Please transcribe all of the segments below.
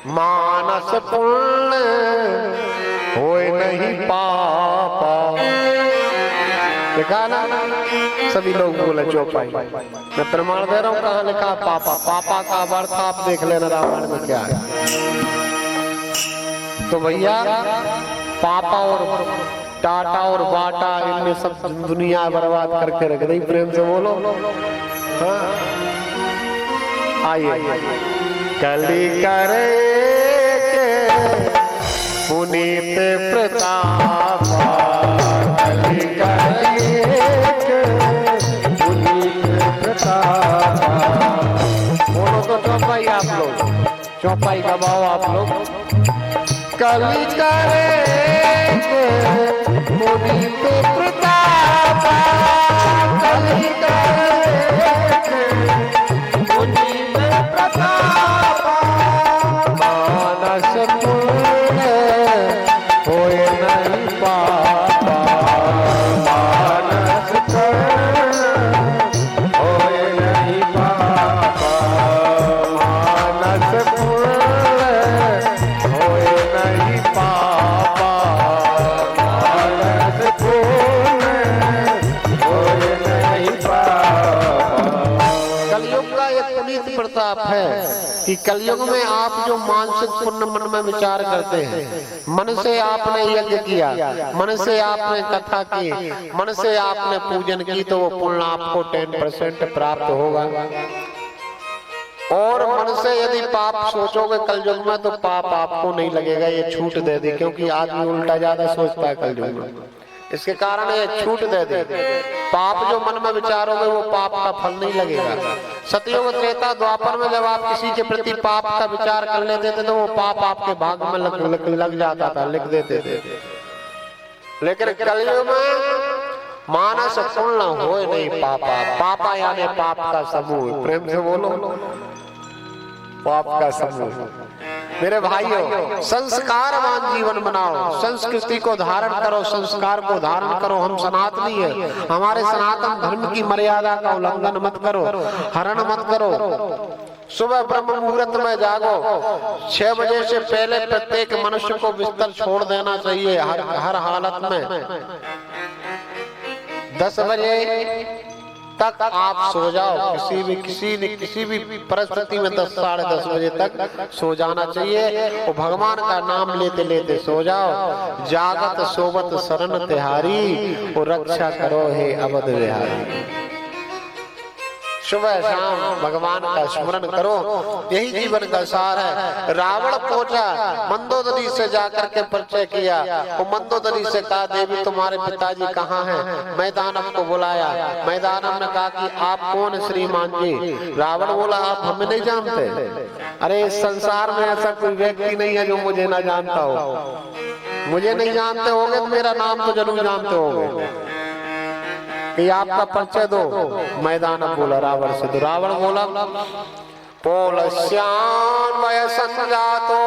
मानस पुण्य होए नहीं पापा। लिखा ना, सभी लोग बोले चौपाई। मैं प्रमाण दे रहा हूं, कहां लिखा पापा। पापा का अर्थ आप देख लेना रामायण में क्या है। तो भैया पापा और टाटा और बाटा इनमें सब दुनिया बर्बाद करके रख दी। प्रेम से बोलो हाँ। आइए कली करे पुनीत प्रताप, कली करे पुनीत प्रताप। बोलो तो चौपाई आप लोग, चौपाई दबाओ आप लोग। कली करे पुनीत प्रताप, कली करे पुनीत प्रताप। मानस पुण्य होए नहीं पापा, मानस पुण्य होए नहीं पापा, मानस पुण्य होए नहीं पापा, मानस पुण्य होए नहीं पापा। कलयुग का एक पुनीत प्रताप है कि कलयुग में आप जो मानसिक पुण्य मन में विचार करते हैं, मन से आपने यज्ञ किया, मन से आपने कथा की, मन से आपने पूजन की, तो वो पुण्य आपको 10% प्राप्त होगा। और मन से यदि पाप सोचोगे कलयुग में, तो पाप आपको नहीं लगेगा। ये छूट दे दी, क्योंकि आदमी उल्टा ज्यादा सोचता है कलयुग में, इसके कारण ये छूट दे दी। पाप जो मन में विचारोगे वो पाप का फल नहीं लगेगा। सतयुग त्रेता द्वापर में जब आप किसी के प्रति पाप का विचार कर लेते थे, तो वो पाप आपके भाग में लग जाता था, लिख देते थे। लेकिन कलयुग में मानस पुण्य होए नहीं पापा। पापा यानी पाप का समूह। प्रेम से बोलो पाप का समूह। मेरे भाइयों, संस्कारवान जीवन बनाओ, संस्कृति को धारण करो, संस्कार को धारण करो। हम सनातनी है, हमारे सनातन धर्म की मर्यादा का उल्लंघन मत करो, हरण मत करो। सुबह ब्रह्म मुहूर्त में जागो, 6 बजे से पहले प्रत्येक मनुष्य को बिस्तर छोड़ देना चाहिए हर हालत में। 10 बजे तक आप सो जाओ, किसी भी परिस्थिति में 10 साढ़े 10 बजे तक सो जाना चाहिए। और भगवान का नाम लेते लेते सो जाओ। जागत सोवत शरण तिहारी, और रक्षा करो हे अवध विहारी। सुबह शाम भगवान का स्मरण करो, यही जीवन का सार है। रावण पहुंचा, मंदोदरी से जाकर के परिचय किया। वो मंदोदरी से कहा, देवी तुम्हारे पिताजी कहाँ हैं? मैदानव को बुलाया। मैदानव ने कहा कि आप कौन श्रीमान जी? रावण बोला, आप हमें नहीं जानते? अरे इस संसार में ऐसा कोई व्यक्ति नहीं है जो मुझे ना जानता हो। मुझे नहीं जानते होगे तो मेरा नाम तो जरूर जानते होगे, कि आपका परिचय दो। मैदानव बोला रावण से, तो रावण बोला, पोलस्यान्वय संजातो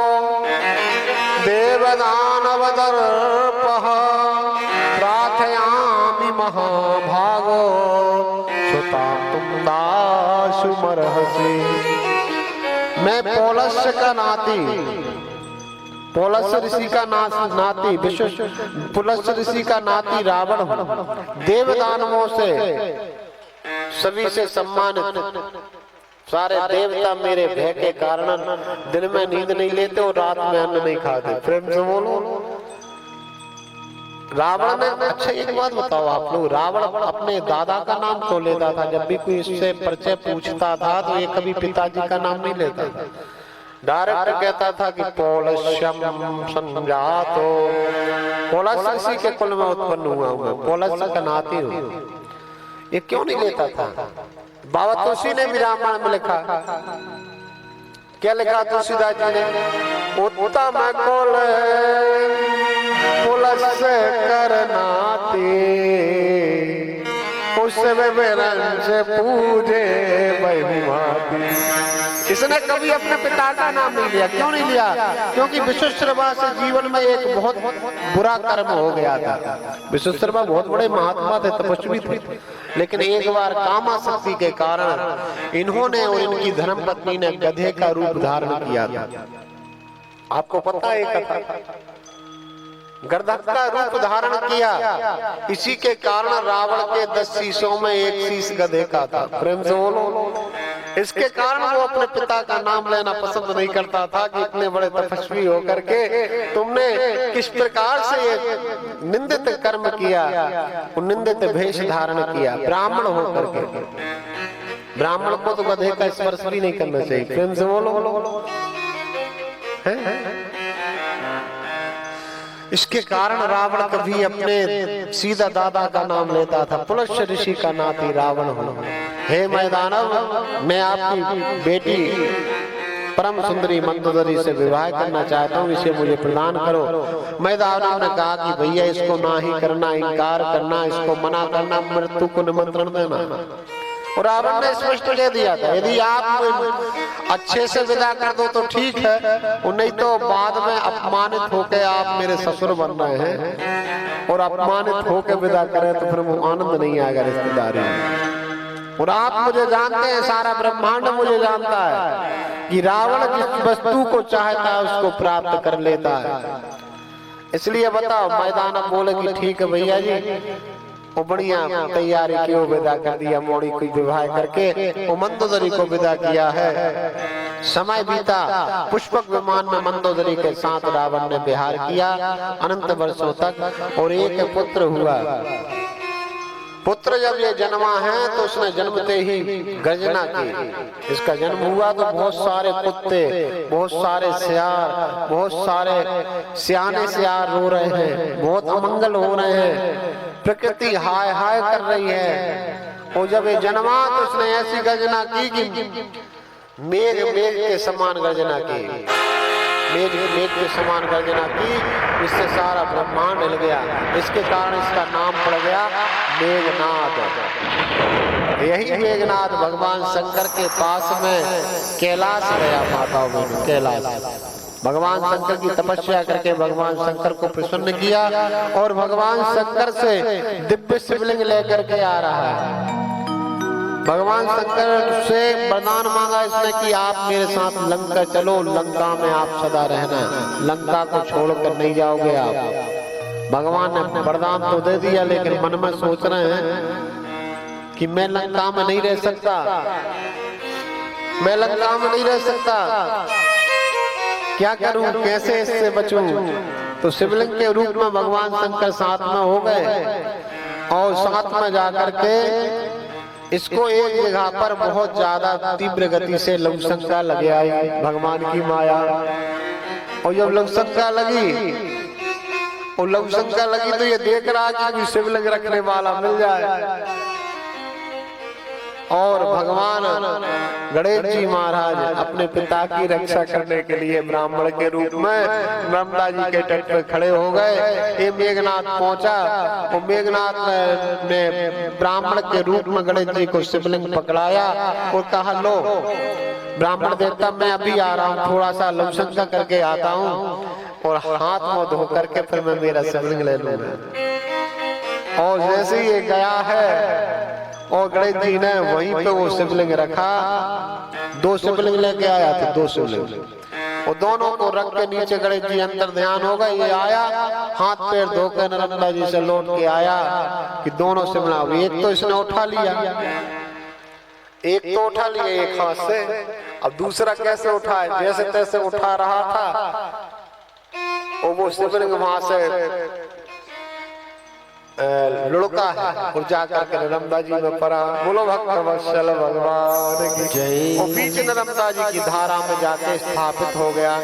देवदानव दर्पः प्रार्थयामि महाभागो सुतां तुम दासुमर्हसि। मैं पोलस्य का नाती, पुलस्त्य ऋषि का नाती, पुलस्त्य ऋषि का नाती रावण हूँ। देवदानवों से सभी से सम्मानित। सारे देवता मेरे भय के कारण दिन में नींद नहीं लेते और रात में अन्न नहीं खाते। प्रेम से बोलो। रावण ने, अच्छा एक बात बताओ आप लोग, रावण अपने दादा का नाम क्यों लेता था? जब भी कोई इससे परिचय पूछता था तो ये कभी पिताजी का नाम नहीं लेता था, डायरेक्ट कहता था कि पोलस्यम संजातो, पोलस्य ऋषि के कुल में उत्पन्न हुआ हूं, पोलस्य का नाती हूं। ये क्यों नहीं लेता था? बाबा तुलसी ने भी रामायण में लिखा। क्या लिखा तुलसीदास जी ने? उत्तम कुल पुलस्य कर नाती, उससे से पूजे बहुमाती। इसने कभी अपने पिता का नाम नहीं लिया। क्यों नहीं लिया? क्योंकि विश्वश्रवा से जीवन में एक बहुत बुरा कर्म हो गया था। विश्वश्रवा बहुत बड़े महात्मा थे, तपस्वी थे, लेकिन एक बार कामासक्ति के कारण इन्होंने और इनकी धर्मपत्नी ने गधे का रूप धारण किया था। आपको पता है कथा, गर्दभ का रूप धारण किया, इसी के कारण रावण के 10 शीशों में एक शीश गधे का था। प्रेम से बोलो। इसके कारण वो अपने पिता का नाम लेना पसंद नहीं करता था कि इतने बड़े तपस्वी होकर के तुमने किस प्रकार से ये निंदित कर्म किया, निंदित भेष धारण किया ब्राह्मण होकर के। ब्राह्मण को तो गधे का स्पर्श भी नहीं करना चाहिए। प्रेम से बोलो। इसके कारण रावण कभी अपने सीधा दादा का नाम लेता था, पुलस्त्य ऋषि का नाती रावण हो। हे मैदानव, मैं आपकी बेटी परम सुंदरी मंदोदरी से विवाह करना चाहता हूँ, इसे मुझे प्रदान करो। मैदानव ने कहा कि भैया इसको ना ही करना, इनकार करना, इसको मना करना, मृत्यु को निमंत्रण देना। और रावण ने स्पष्ट कह दिया था, यदि आप अच्छे से विदा कर दो तो ठीक है, और नहीं तो बाद में अपमानित होकर आप मेरे ससुर बन रहे हैं, और अपमानित होकर विदा करें तो फिर वो आनंद नहीं आएगा रिश्तेदारी में। और आप मुझे जानते हैं, सारा ब्रह्मांड मुझे जानता है कि रावण जिस वस्तु को चाहता है उसको प्राप्त कर लेता है। इसलिए बताओ, मैदान बोले कि ठीक है भैया जी, वो बढ़िया तैयारी की, विदा कर दिया, मोड़ी को विवाह करके वो मंदोदरी को विदा किया है। समय बीता, पुष्पक विमान में मंदोदरी के साथ रावण ने विहार किया अनंत वर्षों तक, और एक पुत्र हुआ। पुत्र जब ये जन्मा है तो उसने जन्मते ही गर्जना की। इसका जन्म हुआ तो बहुत सारे कुत्ते, बहुत सारे सियार, बहुत सारे सियाने सियार रो रहे हैं, बहुत अमंगल हो रहे हैं, प्रकृति हाय हाय कर रही है। और जब ये जन्मा तो उसने ऐसी गर्जना की कि मेघ मेघ के समान गर्जना की, मेघ मेघ के समान गर्जना की, इससे सारा ब्रह्मांड हिल गया। इसके कारण इसका नाम पड़ गया मेघनाद। यही मेघनाद भगवान शंकर के पास में कैलाश गया। माताओं में कैलाश भगवान शंकर की तपस्या करके भगवान शंकर को प्रसन्न किया, और भगवान शंकर से दिव्य शिवलिंग लेकर के आ रहा है। भगवान शंकर से वरदान मांगा इसने कि आप मेरे साथ लंका चलो, लंका में आप सदा रहना, लंका को छोड़कर नहीं जाओगे आप। भगवान ने वरदान तो दे दिया, लेकिन मन में सोच रहे हैं कि मैं लंका में नहीं रह सकता, मैं लंका में नहीं रह सकता, क्या करूं, कैसे इससे बचूं। तो शिवलिंग के रूप में भगवान शंकर साथ में हो गए, और साथ में जाकर के इसको एक जगह पर बहुत ज्यादा तीव्र गति से लघुशंका लगे आई भगवान की माया। और जब लघुशंका लगी, और लघुशंका लगी तो ये देख रहा कि शिवलिंग रखने वाला मिल जाए। और भगवान गणेश जी महाराज अपने पिता की रक्षा करने के लिए ब्राह्मण के रूप में नर्मदा जी के तट पर खड़े हो गए। ये मेघनाथ पहुंचा, और मेघनाथ ने ब्राह्मण के रूप में गणेश जी को शिवलिंग पकड़ाया और कहा, लो ब्राह्मण देवता, मैं अभी आ रहा हूँ, थोड़ा सा लघुशंका करके आता हूँ, और हाथ मुंह धो करके फिर मैं मेरा शिवलिंग ले लूंगा। और जैसे ये गया है, और गणेश जी ने वहीं पे वो शिवलिंग रखा। 2 शिवलिंग लेके आया था, 2 शिवलिंग, और दोनों को रख के नीचे गणेश जी अंदर ध्यान हो गए। ये आया, हाथ पैर धो के नर्मदा जी से लौट के आया कि दोनों शिवलिंग, एक तो इसने उठा लिया, एक तो उठा लिया एक हाथ से, अब दूसरा कैसे उठाए, जैसे तैसे उठा रहा था, और वो शिवलिंग वहां से लुढ़का है और जाकर के नर्मदा जी में पड़ा। बोलो भक्त वत्सल भगवान की जय। और बीच नर्मदा जी की धारा में जाके स्थापित हो गया।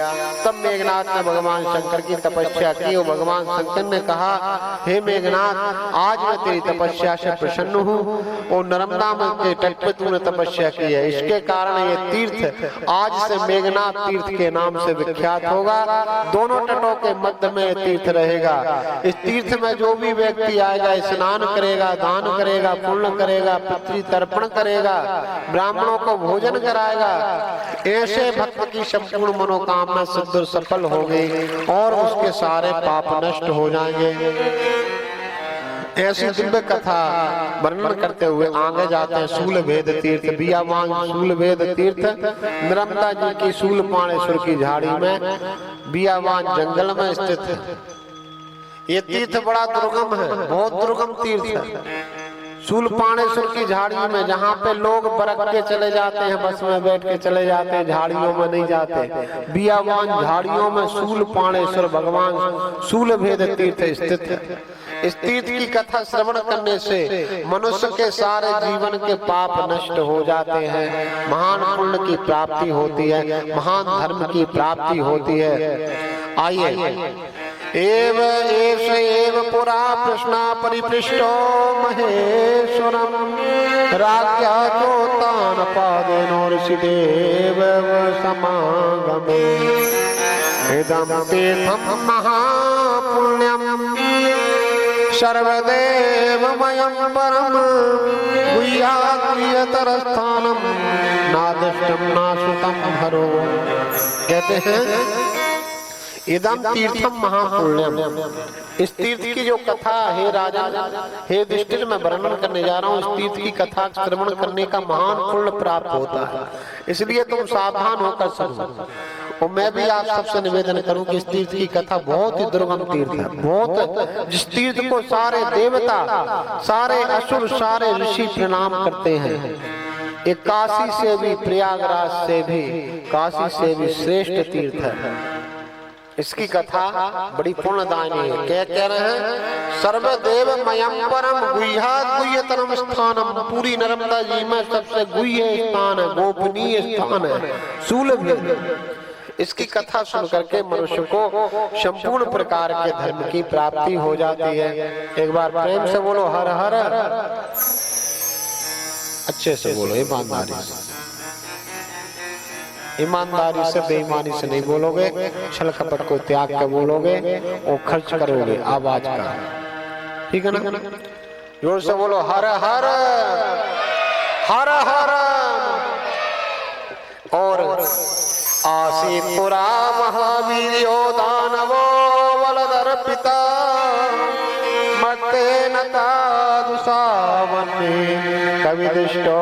तब मेघनाथ ने भगवान शंकर की तपस्या की, और भगवान शंकर ने कहा, हे मेघनाथ, आज मैं तेरी तपस्या से प्रसन्न हूँ, और नर्मदा में के तट पे तूने तपस्या की है, इसके कारण ये तीर्थ आज से मेघनाथ तीर्थ के नाम से विख्यात होगा। दोनों तटों के मध्य में तीर्थ रहेगा। इस तीर्थ में जो भी व्यक्ति आएगा, स्नान करेगा, दान करेगा, पुण्य करेगा, पितृ तर्पण करेगा, ब्राह्मणों को भोजन कराएगा, ऐसे भक्त की संपूर्ण मनोकामना सिद्ध और सफल होगी, और उसके सारे पाप नष्ट हो जाएंगे। ऐसी दिव्य कथा वर्णन करते हुए आगे जाते हैं शूल भेद तीर्थ, बियावान शूल भेद तीर्थ, नर्मदा जी की शूल पाणेश्वर की झाड़ी में बियावान जंगल में स्थित है। ये तीर्थ बड़ा दुर्गम है, बहुत दुर्गम तीर्थ है। शूल पाणेश्वर की झाड़ी में, जहाँ पे लोग बरक के चले जाते हैं, बस में बैठ के चले जाते हैं, झाड़ियों में नहीं जाते। बियावान झाड़ियों में शूल पाणेश्वर भगवान शूल भेद तीर्थ स्थित है। इस तीर्थ की कथा श्रवण करने से मनुष्य के सारे जीवन के पाप नष्ट हो जाते हैं, महान पुण्य की प्राप्ति होती है, महान धर्म की प्राप्ति होती है। आइए, एव एष एव पुरा प्रश्ना परिपृष्टो महेश्वरम राज्ञा चोत्तान पादेनोर्षिदेव समागमे इदं तीर्थं महापुण्यं सर्वदेवमयं परं गुह्याद्गुह्यतरस्थानं नादृष्टं नाश्रुतं हरो। कहते हैं इदम तीर्थम महापुण्यम, इस तीर्थ की जो कथा है राजा, हे युधिष्ठिर, मैं वर्णन करने जा रहा हूँ। इस तीर्थ की कथा श्रवण करने का महान पुण्य प्राप्त होता है, इसलिए तुम सावधान होकर सुनो। और मैं भी आप सबसे निवेदन करूं कि इस तीर्थ की कथा बहुत ही दुर्गम तीर्थ है, बहुत, जिस तीर्थ को सारे देवता, सारे असुर, सारे ऋषि प्रणाम करते हैं। एक काशी से भी, प्रयागराज से भी, काशी से भी श्रेष्ठ तीर्थ है। इसकी कथा बड़ी पुण्यदायिनी है। क्या कह रहे हैं? सर्वदेव मयम परम गुह्यात् गुह्यतरम स्थानम, पूरी नर्मदा जी में सबसे गुह्य स्थान है, गोपनीय स्थान है शूल भेद। इसकी कथा सुन करके मनुष्य को संपूर्ण प्रकार के धर्म की प्राप्ति हो जाती है। एक बार प्रेम से बोलो हर हर, अच्छे से बोलो, ईमानदारी से, ईमानदारी से, बेईमानी से नहीं बोलोगे, छल कपट को त्याग कर बोलोगे और खर्च करोगे आवाज का, ठीक है ना? जोर से बोलो हर हर हर हर। और आसीपुरा महावीर्यो दानवो वलधर पिता मत्ते नता दुसावने कविदुष्टो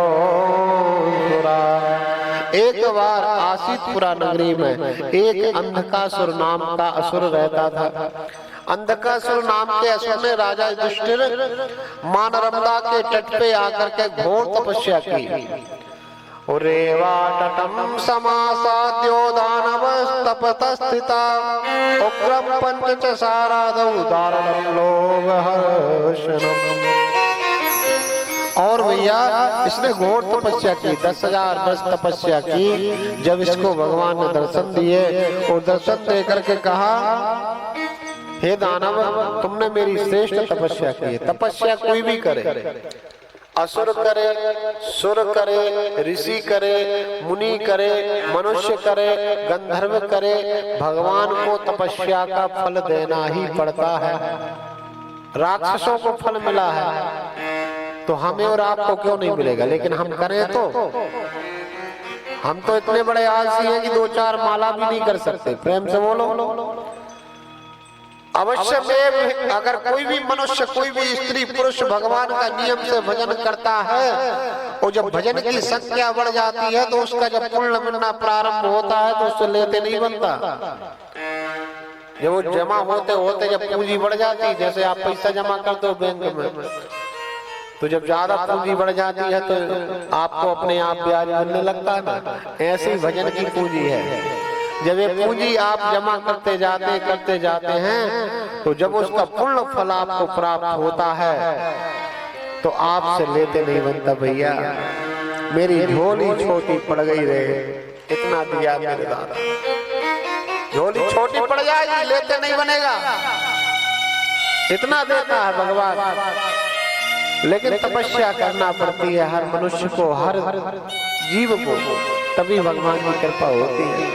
सुरा। एक बार आसीतपुरा नगरी में एक अंधकासुर नाम का असुर रहता था। अंधकासुर नाम के असुर ने राजा युधिष्ठिर मां नर्मदा के तट पे आकर के घोर तपस्या की। रेवा तटम समासाद्यो दानवस्तपतस्थिता उग्रम पंचचसारादौ दारुणं लोभहर्षणम्। और भैया इसने घोर तपस्या की, 10,000 वर्ष तपस्या की। जब इसको भगवान ने दर्शन दिए और दर्शन दे करके कहा, हे दानव, तुमने मेरी श्रेष्ठ तपस्या की। तपस्या कोई भी करे, असुर करे, सुर करे, ऋषि करे, मुनि करे, मनुष्य करे, गंधर्व करे, भगवान को तपस्या का फल देना ही पड़ता है। राक्षसों को फल मिला है तो हमें और आपको क्यों नहीं मिलेगा? लेकिन हम करें तो, हम तो इतने बड़े आलसी हैं कि 2-4 माला भी नहीं कर सकते। प्रेम से बोलो। अवश्य में अगर कोई भी मनुष्य, कोई भी स्त्री पुरुष भगवान का नियम से भजन करता है और जब भजन की संख्या बढ़ जाती है तो उसका जब पुण्य मिलना प्रारंभ होता है तो उससे लेते नहीं बनता। जब वो जमा होते होते जब पूंजी बढ़ जाती है, जैसे आप पैसा जमा करते हो बैंक में, तो जब ज्यादा पूंजी बढ़ जाती है तो आपको अपने आप ब्याज मिलने लगता है ना, ऐसी भजन की पूंजी है। जब ये पूंजी आप जमा करते जाते हैं तो जब उसका पूर्ण फल आपको प्राप्त होता है तो आपसे लेते नहीं बनता। भैया मेरी झोली छोटी पड़ गई रे, इतना दिया मेरे दादा। झोली छोटी पड़ जाएगी, लेते नहीं बनेगा, इतना देता है भगवान। लेकिन तपस्या करना पड़ती है हर मनुष्य को, हर जीव को, तभी भगवान की कृपा होती है।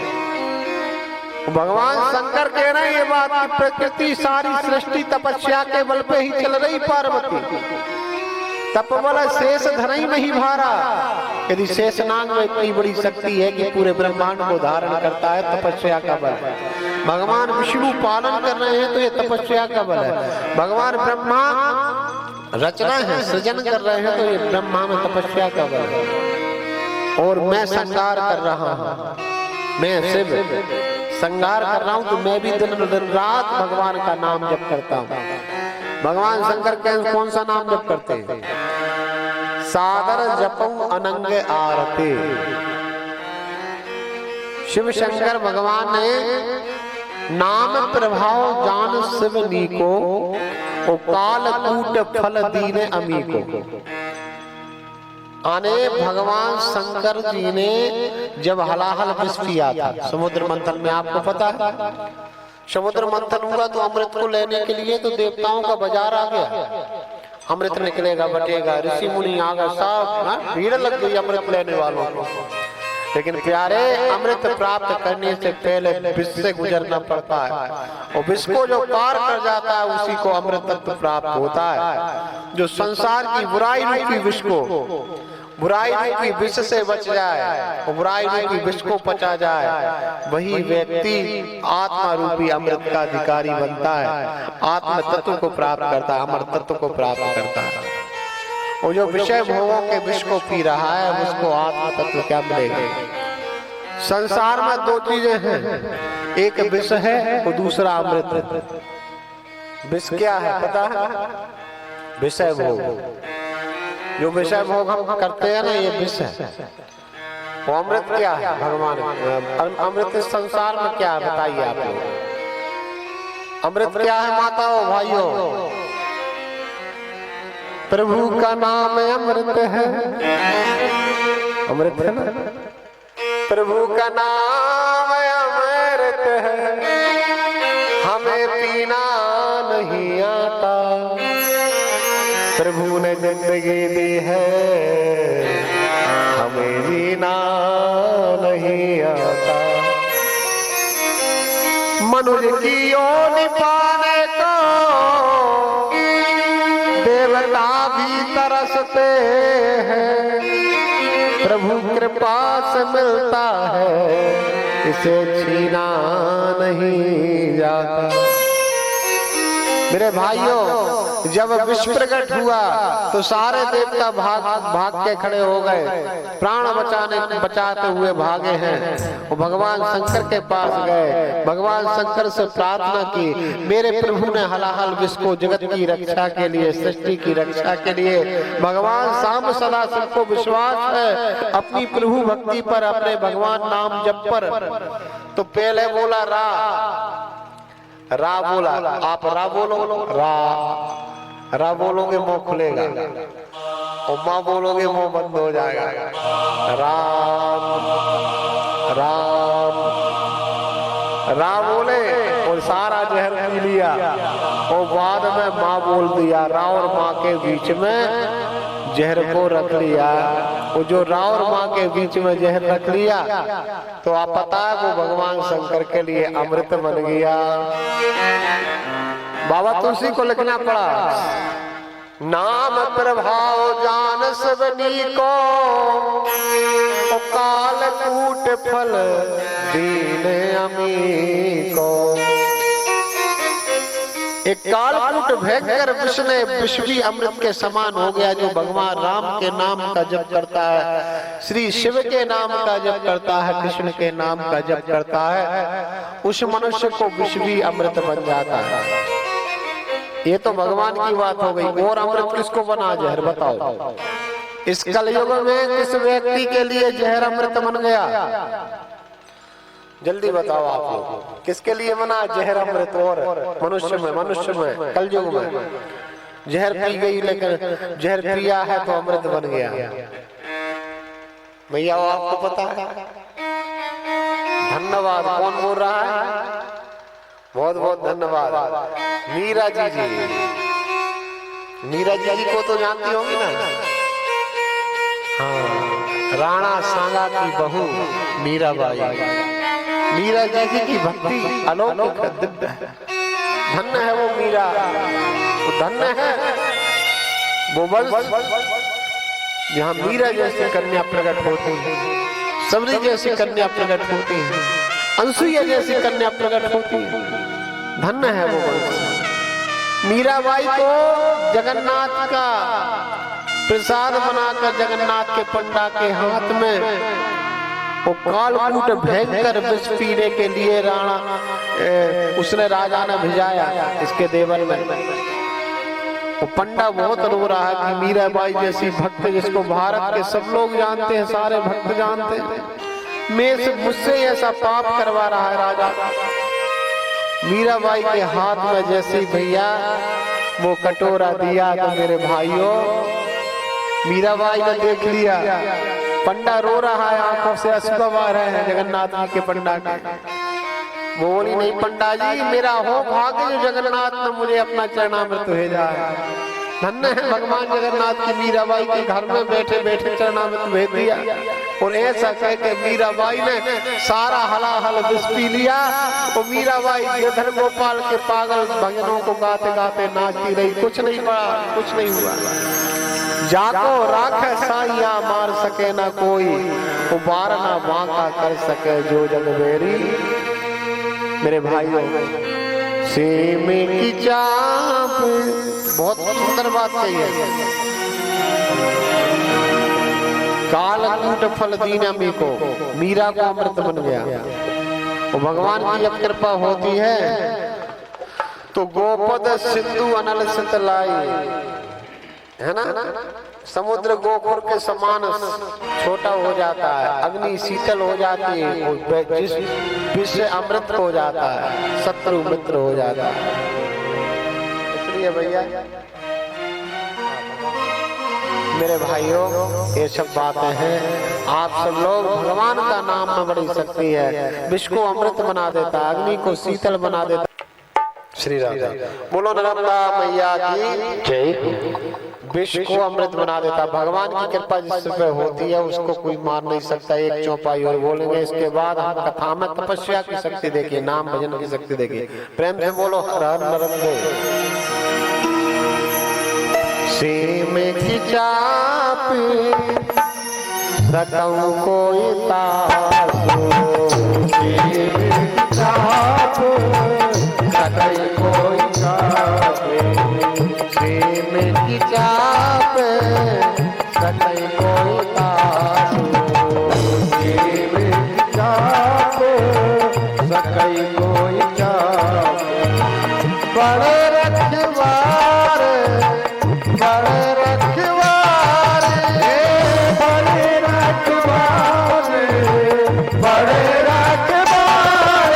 भगवान शंकर कह रहे हैं ये बात कि प्रकृति सारी सृष्टि तपस्या के बल पे ही चल रही। पार्वती तपबल शेष धरई में ही भारा। यदि शेषनाग में इतनी बड़ी शक्ति है कि पूरे ब्रह्मांड को धारण करता है, तपस्या का बल। भगवान विष्णु पालन कर रहे हैं तो ये तपस्या का बल है। भगवान ब्रह्मा रचना है, सृजन कर रहे हैं, तो ये ब्रह्मा में तपस्या का बल है। और मैं श्रृंगार कर रहा हूँ, मैं शिव श्रृंगार कर रहा हूँ, तो मैं भी दिन रात भगवान का नाम जप करता हूँ। भगवान शंकर के कौन सा नाम जप करते हैं? सादर जपऊं अनंग आरती। शिव शंकर भगवान ने नाम प्रभाव जान शिव नीको, ओ काल कूट फल दीने अमी को। आने भगवान शंकर जी ने जब हलाहल विष पिया था समुद्र मंथन में, आपको पता है समुद्र मंथन हुआ तो अमृत को लेने के लिए तो देवताओं का बाजार आ गया, अमृत निकलेगा बटेगा, ऋषि मुनि आ गए, सब भीड़ लग गई अमृत लेने वालों को। लेकिन प्यारे, अमृत प्राप्त करने से पहले विष से गुजरना पड़ता है, और विष को जो पार कर जाता है उसी को अमृत तत्व प्राप्त होता है। जो संसार की बुराई रूपी विष को, बुराई रूपी विष से बच जाए और बुराई रूपी विष को पचा जाए, वही व्यक्ति आत्मा रूपी अमृत का अधिकारी बनता है, आत्म तत्व को प्राप्त करता है, अमृत तत्व को प्राप्त करता है। और जो विषय भोगों के विष को पी रहा है उसको आत्म तत्व क्या मिलेगा? संसार में दो चीजें हैं, एक विष है और दूसरा अमृत। विष क्या है पता है? विषय भोग। जो विषय भोग हम करते हैं ना, ये विष है। वो अमृत क्या है? भगवान अमृत इस संसार में क्या है बताइए आप लोग? अमृत क्या है माताओं भाइयों? प्रभु का नाम अमृत है, अमृत है ना? प्रभु का नाम अमृत है, हमें पीना नहीं आता। प्रभु ने जिंदगी दी है, हमें जीना नहीं आता। मनुष्य की योनि पाने को देवता भी तरसते हैं, प्रभु कृपा से मिलता है, इसे छीना नहीं जाता। मेरे भाइयों, जब विष प्रकट हुआ तो सारे देवता भाग के खड़े हो गए, प्राण बचाते हुए भागे हैं। वो भगवान शंकर के पास गए, भगवान शंकर से प्रार्थना की, मेरे प्रभु ने हलाहल विष को जगत की रक्षा के लिए, सृष्टि की रक्षा के लिए, भगवान शाम सदा सबको विश्वास है अपनी प्रभु भक्ति पर, अपने भगवान नाम जप पर। तो पहले बोला रा बोला, आप रा बोलो, रा बोलोगे मुंह खुलेगा, और माँ बोलोगे मुंह बंद हो जाएगा। राम राम रा बोले और सारा जहर पी लिया, और बाद में माँ बोल दिया। रा और माँ के बीच में जहर को रख लिया, वो जो रा और माँ के बीच में जहर रख लिया तो आप पता है वो भगवान शंकर के लिए अमृत बन गया। बाबा तुलसी को लिखना पड़ा, नाम प्रभाव जान सबनी को, काल कूट फल दीने अमी को। एक कालकूट भयंकर विष ने विष भी अमृत के समान हो गया। जो भगवान राम के नाम का जप करता है, श्री शिव के नाम का जप करता है, कृष्ण के नाम का जप करता है, उस मनुष्य को विष भी अमृत बन जाता है। ये तो भगवान की बात हो गई। और अमृत किसको बना जहर बताओ? इस कलयुग में किस व्यक्ति के लिए जहर अमृत बन गया? जल्दी बताओ आप लोग, किसके लिए बना जहर अमृत? और मनुष्य में कलयुग में जहर पी गई, लेकिन जहर पिया है तो अमृत बन गया। भैया आपको पता है? धन्यवाद। कौन बोल रहा है? बहुत बहुत धन्यवाद। मीरा जी मीरा जी को तो जानती होंगी ना? हाँ, राणा सांगा की बहू मीराबाई। मीरा जी की भक्ति अलौकिक दिव्य है। धन्य है वो मीरा, वो धन्य है वो वंश जहाँ मीरा जैसी कन्या प्रकट होती है, सबरी जैसी कन्या प्रकट होती है, अनसुईया जैसी कन्या प्रकट होती है। धन्य है वो वंश। मीराबाई को जगन्नाथ का प्रसाद बनाकर जगन्नाथ के पंडा के हाथ में वो कालकूट भयंकर विष पीने के लिए उसने राजा ने भिजाया इसके देवर में। वो पंडा बहुत रो रहा है कि मीराबाई जैसी भक्त जिसको भारत के सब लोग जानते हैं, सारे भक्त जानते हैं, मुझसे ऐसा पाप करवा रहा है राजा। मीराबाई के हाथ में जैसे भैया वो कटोरा दिया तो मेरे भाइयों मीराबाई ने देख लिया पंडा रो रहा है, आंखों से अश्रु आ रहे हैं जगन्नाथ जी के पंडा के। वो बोली नहीं पंडा जी मेरा हो भाग्य जो जगन्नाथ ने मुझे अपना चरणामृत भेजा है। धन्य है भगवान जगन्नाथ की मीराबाई के घर में बैठे बैठे चरणामृत भेज दिया। और ऐसा कह के मीराबाई ने सारा हलाहल विष पी लिया। और मीराबाई गिरधर गोपाल के पागल भजनों को गाते गाते नाचती रही। कुछ नहीं पड़ा, कुछ नहीं हुआ। जाको राख साइया मार सके ना कोई, उबार ना बांका कर सके जो जग बेरी। मेरे भाइयों सेमे की चाप बहुत सुंदर बात कही है। कालकूट फल दीना मी को, मीरा को अमृत बन गया। तो भगवान की जब कृपा होती है तो गोपद सिंधु अनल सित लाई, है ना, समुद्र गोकुर के समान छोटा हो जाता है, अग्नि शीतल हो जाती है, जिस विष अमृत हो जाता है, शत्रु मित्र हो जाता है। इसलिए भैया मेरे भाइयों ये सब बातें हैं। आप सब लोग भगवान का नाम में बड़ी शक्ति है। विष को अमृत बना देता, अग्नि को शीतल बना देता। श्री राधा बोलो नर्मदा मैया की जय। विष को अमृत बना देता। भगवान की कृपा जिस पे होती है उसको कोई मार नहीं सकता। एक चौपाई और बोलेंगे, इसके बाद हम कथा में तपस्या की शक्ति देखिए, नाम भजन की शक्ति देखिए। प्रेम से बोलो हर हर नर्मदे। सेमे की चाप सकऊं कोई तासो, सेमे की चाप सकई कोई तासो, सेमे की चाप सकई कोई तासो, सेमे की चाप सकई कोई चाप। बड़े रखवार बड़े रखवार बड़े रखवार बड़े रखवार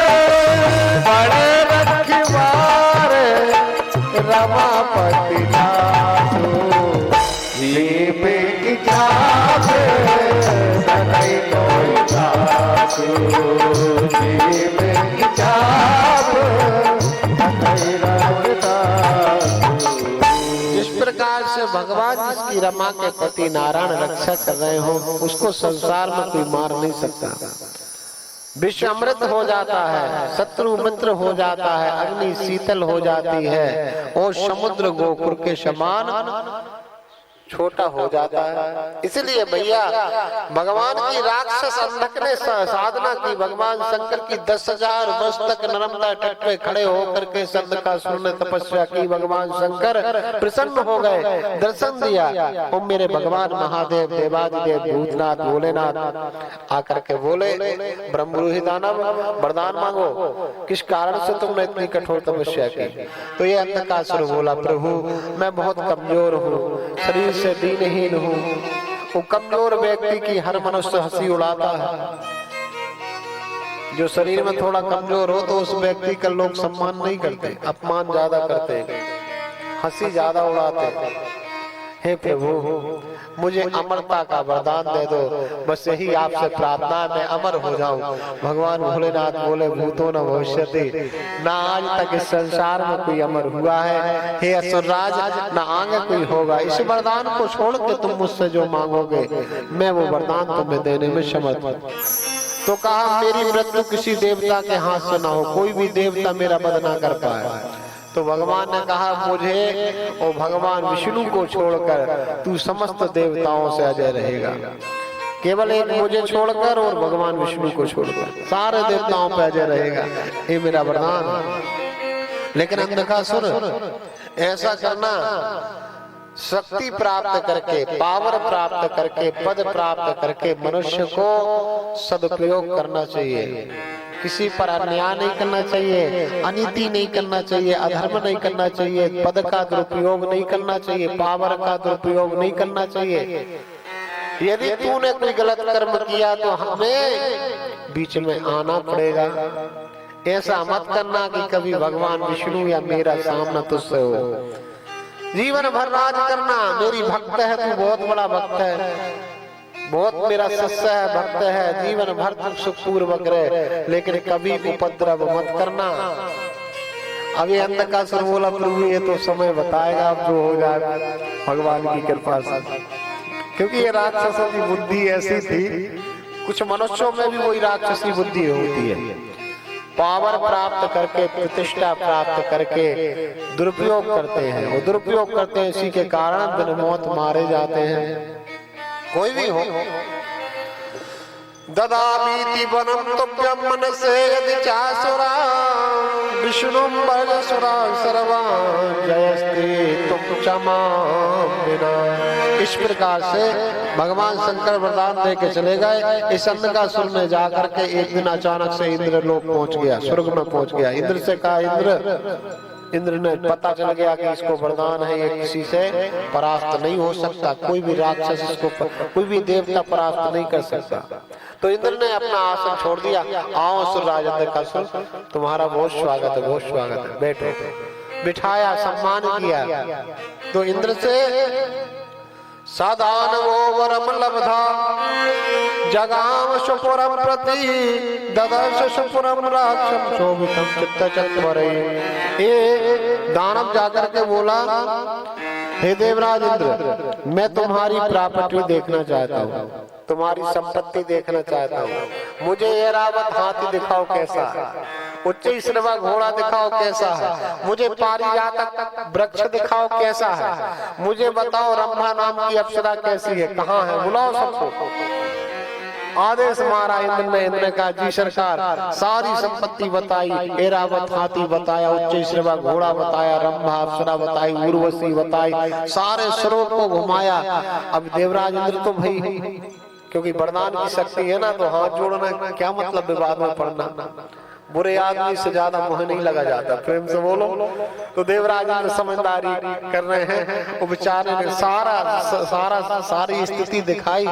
बड़े रखवार रमापति दासो, लेबे की चाप सकई कोई दासो, लेबे की चाप सकई दासो। जिस प्रकार से भगवान जिसकी रमा के पति नारायण रक्षा कर रहे हो उसको संसार में कोई मार नहीं सकता। विष अमृत हो जाता है, शत्रु मित्र हो जाता है, अग्नि शीतल हो जाती है और समुद्र गोकुर के समान छोटा हो जाता है। इसलिए भैया भगवान की राक्षस अंधक ने साधना की। भगवान शंकर की 10,000 वर्ष तक नर्मदा तट पे खड़े होकर के संत का सुनने तपस्या की। भगवान शंकर प्रसन्न हो गए, दर्शन दिया। और मेरे भगवान महादेव देवादिदेव भूतनाथ भोलेनाथ आकर के बोले, ब्रह्मरूही दानव वरदान मांगो, किस कारण से तुमने इतनी कठोर तपस्या की? तो ये अंधकासुर बोला, प्रभु मैं बहुत कमजोर हूँ, शरीर से दीनहीन हूँ। वो कमजोर व्यक्ति की हर मनुष्य हंसी उड़ाता है। जो शरीर में थोड़ा कमजोर हो तो उस व्यक्ति का लोग सम्मान नहीं करते, अपमान ज्यादा करते, हंसी ज्यादा उड़ाते। हे प्रभु मुझे अमरता का वरदान दे दो, बस यही आपसे प्रार्थना है, मैं अमर हो जाऊं। भगवान भोलेनाथ बोले, भूतो न भविष्यति, ना आज तक इस संसार में कोई अमर हुआ है, हे असुरराज, ना आगे कोई होगा। इस वरदान को छोड़ के तुम मुझसे जो मांगोगे मैं वो वरदान तुम्हें देने में समर्थ हूं। तो कहा मेरी मृत्यु किसी देवता के हाथ से ना हो, कोई भी देवता मेरा वध ना कर पाए। तो भगवान ने कहा मुझे और भगवान विष्णु को छोड़कर तू समस्त देवताओं से अजय रहेगा। केवल एक मुझे छोड़कर और भगवान विष्णु को छोड़कर सारे देवताओं पे अजय रहेगा, ये मेरा वरदान। लेकिन अंधकासुर ऐसा करना शक्ति प्राप्त करके, पावर प्राप्त करके, पद प्राप्त करके मनुष्य को सदुपयोग करना चाहिए। किसी पर अन्याय नहीं करना चाहिए, अनीति नहीं करना चाहिए, अधर्म नहीं करना चाहिए, पद का दुरुपयोग नहीं करना चाहिए, पावर का दुरुपयोग नहीं करना चाहिए। यदि तूने कोई गलत कर्म किया तो हमें बीच में आना पड़ेगा। ऐसा मत करना कि कभी भगवान विष्णु या मेरा सामना तुझसे हो। जीवन भर राज करना, मेरी भक्त है तू, बहुत बड़ा भक्त है, बहुत मेरा शिष्य है, भक्त है, जीवन भर तुम सुखपूर्वक रहे, लेकिन कभी उपद्रव मत करना। अभी अंधकासुर बोला प्रभु ये तो समय बताएगा, अब जो हो जाए भगवान की कृपा से। क्योंकि ये राक्षसों की बुद्धि ऐसी थी, कुछ मनुष्यों में भी वही राक्षसी बुद्धि होती है। पावर प्राप्त करके, प्रतिष्ठा प्राप्त करके दुरुपयोग करते हैं। वो दुरुपयोग करते हैं, इसी के कारण बिन मौत मारे जाते हैं। कोई भी हो। ददामीति वनम तुभ्यम मनसे यदि चासुरा विष्णुम भजसुरा सर्वान् जयस्ते तुम क्षमा बिना। इस प्रकार से भगवान शंकर वरदान दे के चले गए। इस अंधकासुर ने जाकर के एक दिन अचानक से इंद्र लोक पहुंच गया, स्वर्ग में पहुंच गया। इंद्र से कहा, इंद्र ने पता चल गया कि इसको वरदान है, ये किसी से परास्त नहीं हो सकता, कोई भी राक्षस इसको, कोई भी देवता परास्त नहीं कर सकता। तो इंद्र ने अपना आसन छोड़ दिया। आओ असुरराज अंधकासुर, तुम्हारा बहुत स्वागत है, बहुत स्वागत है, बैठो। बिठाया, सम्मान किया। तो इंद्र से साधान वो वरम लब्धा जगाम सुपुरम प्रति ददर्श सुपुरम राक्षम शोभितम चित्तचत्वरे। ये दानव जाकर के बोला, हे देवराज इंद्र, मैं तुम्हारी प्रॉपर्टी देखना चाहता हूँ, तुम्हारी संपत्ति देखना चाहता हूँ। मुझे ऐरावत हाथी दिखाओ कैसा है, उच्च श्रवा घोड़ा दिखाओ कैसा है, मुझे पारिजातक वृक्ष दिखाओ कैसा है, मुझे बताओ रंभा नाम की अप्सरा कैसी है, कहाँ है, बुलाओ सबको। आदेश मारा इंद्र ने कहा, जी सरकार। सारी संपत्ति बताई, ऐरावत हाथी बताया, उच्च श्रवा घोड़ा बताया, रंभा अप्सरा बताई, उर्वशी बताई, सारे स्वरों को घुमाया। अब देवराज इंद्र तो भाई, क्योंकि वरदान की शक्ति है ना, तो हाथ जोड़ना क्या मतलब विवाद में पड़ना। बुरे आदमी से ज्यादा मोह नहीं लगा जाता, प्रेम से बोलो। तो देवराज इंद्र समझदारी कर रहे हैं। वो बेचारे ने सारी स्थिति दिखाई।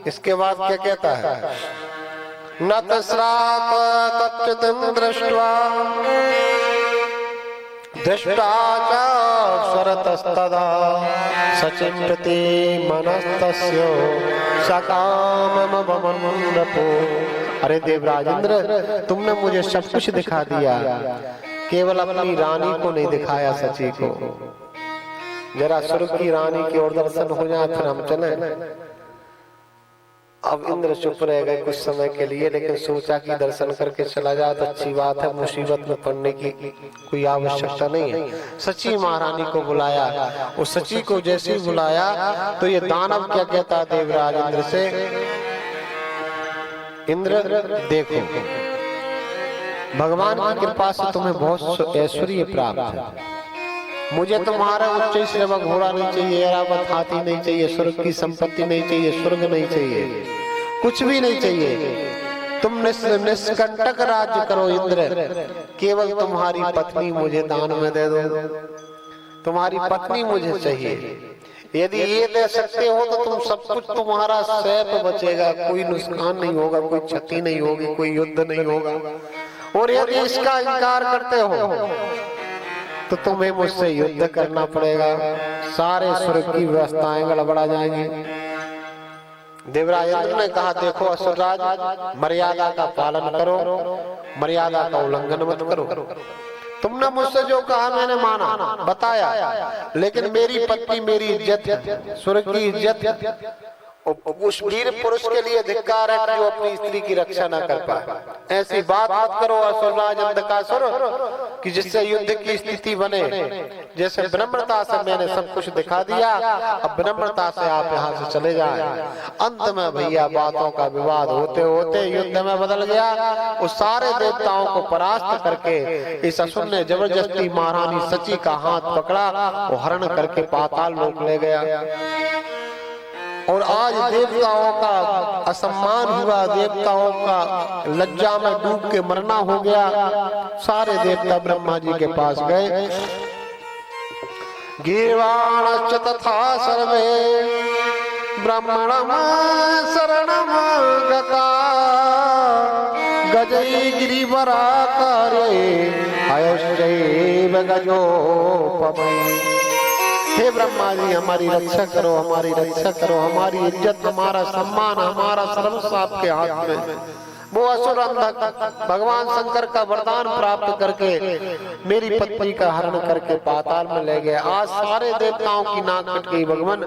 इसके बाद क्या कहता है, न तस्राप तच्चिदं दृष्ट्वा दृष्टाचा स्वरतस्तदा सचिंपति मनस्तस्यो सकाममवमन्नपो। अरे देवराज इंद्र, तुमने मुझे सब कुछ दिखा दिया, केवल अपनी रानी को नहीं दिखाया, सची को। जरा स्वर्ग की रानी की ओर दर्शन हो जाए, फिर हम चलें। अब इंद्र चुप रह गए कुछ समय के लिए, लेकिन सोचा कि दर्शन करके चला जाए तो अच्छी बात है, मुसीबत में पड़ने की कोई आवश्यकता नहीं है। सची महारानी को बुलाया। वो सची को जैसे ही बुलाया तो ये दानव क्या कहता देवराज इंद्र से, इंद्र देखो, भगवान की कृपा से तुम्हें बहुत ऐश्वर्य प्राप्त है। मुझे तुम्हारा उच्च श्रवा घोड़ा नहीं चाहिए, ऐरावत हाथी नहीं चाहिए, स्वर्ग की संपत्ति नहीं चाहिए, स्वर्ग नहीं चाहिए, कुछ भी नहीं चाहिए। तुम निष्कंटक राज्य करो इंद्र, केवल तुम्हारी पत्नी मुझे दान में दे दो। तुम्हारी पत्नी मुझे चाहिए। यदि ये दे सकते हो तो तुम सब कुछ, तुम्हारा सैफ बचेगा, कोई नुकसान नहीं होगा, कोई क्षति नहीं होगी, कोई युद्ध नहीं होगा। और यदि इसका इनकार करते हो तो तुम्हें मुझसे युद्ध करना पड़ेगा, सारे स्वर्ग की व्यवस्थाएं गड़बड़ा जाएंगी। देवराज इंद्र ने कहा, देखो असुरराज, मर्यादा का पालन करो, मर्यादा का उल्लंघन मत करो। तुमने मुझसे जो कहा मैंने माना, बताया, लेकिन मेरी पत्नी मेरी इज्जत है, स्वर्ग की इज्जत उस वीर पुरुष के लिए धिक्कार है जो अपनी स्त्री की रक्षा न कर पाए। ऐसी बात मत करो असुरराज अंधकासुर कि जिससे युद्ध की स्थिति बने। जैसे विनम्रता से मैंने सब कुछ दिखा दिया, अब विनम्रता से आप यहाँ से चले जाएं। अंत में भैया बातों का विवाद होते होते युद्ध में बदल गया। उस सारे देवताओं को परास्त करके इस असुर ने जबरदस्ती महारानी सची का हाथ पकड़ा, वो हरण करके पाताल लोक ले गया। और आज देवताओं का असम्मान हुआ, देवताओं का लज्जा में डूब के मरना हो गया। सारे देवता ब्रह्मा जी के पास गए। गीर्वाणश्च तथा सर्वे ब्रह्मणम् शरणम् गता गजै गिरिवराकार्ये अयश्चैव गजोपमैः। हे ब्रह्मा जी हमारी रक्षा करो, हमारी रक्षा करो, हमारी इज्जत, हमारा सम्मान, हमारा सर्वस्व आपके हाथ में। वो असुर अंधक भगवान शंकर का वरदान प्राप्त करके मेरी पत्नी का हरण करके पाताल में ले गए। आज सारे देवताओं की नाक कट गई। भगवान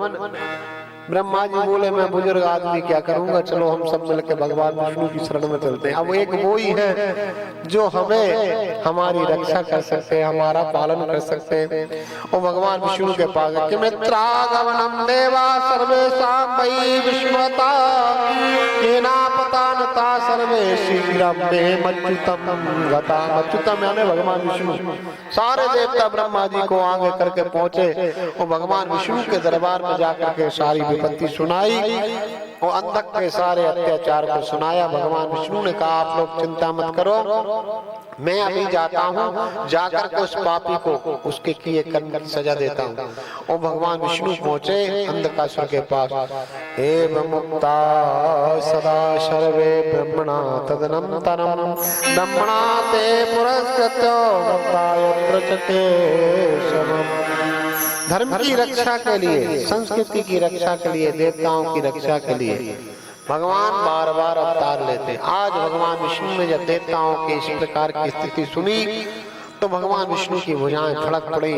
ब्रह्मा जी बोले मैं बुजुर्ग आदमी क्या करूंगा, चलो हम सब मिलकर भगवान विष्णु की शरण में चलते हैं। अब एक वो ही है जो हमें हमारी रक्षा कर सकते हैं, हमारा पालन कर सकते हैं। और भगवान विष्णु के पास किमित्रागमनम देवा सर्वेषां वै विश्वता केनापतानता सर्वे शीघ्रं मे मच्युतम गता। मच्युतम यानी भगवान विष्णु। सारे देवता ब्रह्मा जी को आगे करके पहुंचे और भगवान विष्णु के दरबार में जाकर के सारी विपत्ति सुनाई और अंधक के सारे अत्याचार को सुनाया। भगवान विष्णु ने कहा आप लोग चिंता मत करो, मैं अभी जाता हूँ, जाकर के उस पापी को उसके किए कर्म की सजा देता हूँ। और भगवान विष्णु पहुंचे अंधकासुर के पास। हे मुक्ता सदा सर्वे ब्रह्मणा तदनंतरम ब्रह्मणा ते पुरस्कृत्यो धर्म की रक्षा के लिए, संस्कृति की रक्षा के लिए, देवताओं की रक्षा के लिए भगवान बार बार अवतार लेते। आज भगवान विष्णु ने जब देवताओं की इस प्रकार की स्थिति सुनी तो भगवान विष्णु की भुजाएं फड़क पड़ी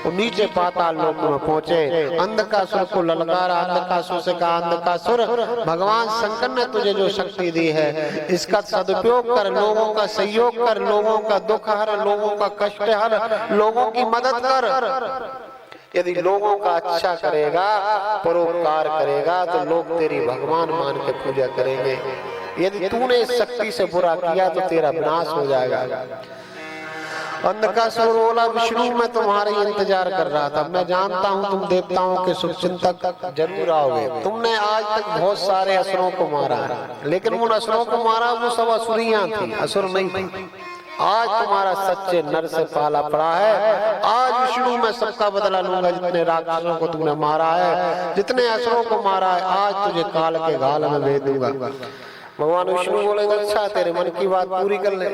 और नीचे पाताल लोक में पहुंचे। अंधकासुर को ललकारा। अंधकासुर से कहा अंधकासुर भगवान शंकर ने तुझे जो शक्ति दी है इसका सदुपयोग कर, लोगों का सहयोग कर, लोगों का दुख हर, लोगों का कष्ट हर, लोगों की मदद कर। यदि लोगों का अच्छा करेगा, परोपकार करेगा तो लोग तेरी भगवान मान के पूजा करेंगे। यदि तूने इस शक्ति से बुरा किया तो तेरा विनाश हो जाएगा। अंधकासुर बोला विष्णु मैं तुम्हारा इंतजार कर रहा था, मैं जानता हूँ तुम देवताओं के शुभचिंतक जरूर आओगे। तुमने आज तक बहुत सारे असुरों को मारा है, लेकिन उन असुरों को मारा वो सब असुरियां थी, असुर नहीं थी। आज तुम्हारा सच्चे नर से पाला पड़ा है। आज विष्णु मैं सबका बदला लूंगा। जितने राक्षसों को तुमने मारा है, जितने असुरों को मारा है, आज तुझे काल के गाल में भेज दूंगा। भगवान विष्णु बोले अच्छा तेरे मन की बात पूरी कर ले।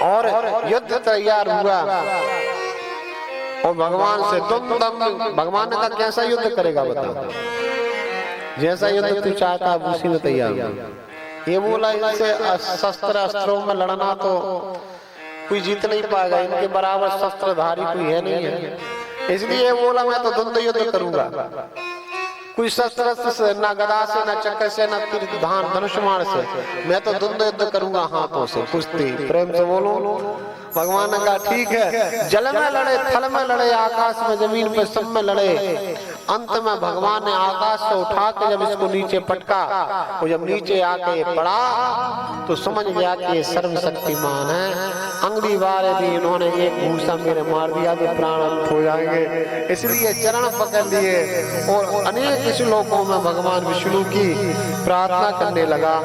और युद्ध तैयार हुआ और भगवान से तुम भगवान ने कहा कैसा युद्ध करेगा बताओ। जैसा युद्ध तू चाहता उसी में तैयार हुआ। ये बोला इनसे शस्त्र अस्त्रों में लड़ना तो कोई जीत नहीं पाएगा, इनके बराबर शस्त्रधारी कोई है नहीं है। इसलिए बोला मैं तो द्वंद्व युद्ध करूंगा। कोई शस्त्र से, न गदा से, न चक्र से, न तीर धनुष्मान से, मैं तो द्वंद्व युद्ध करूंगा हाथों से, कुश्ती। प्रेम से बोलो। भगवान ने कहा ठीक है, जल में लड़े, थल में लड़े, आकाश में, जमीन पे, सब में लड़े। अंत में भगवान ने आकाश से उठा के जब इसको नीचे पटका और जब नीचे आके पड़ा तो समझ गया कि ये सर्वशक्तिमान है। अंगली बार यदि इन्होंने एक घूसा मेरे मार दिया तो प्राण अंत हो जाएंगे। इसलिए चरण पकड़ लिए और अनेक श्लोकों में भगवान विष्णु की प्रार्थना करने लगा।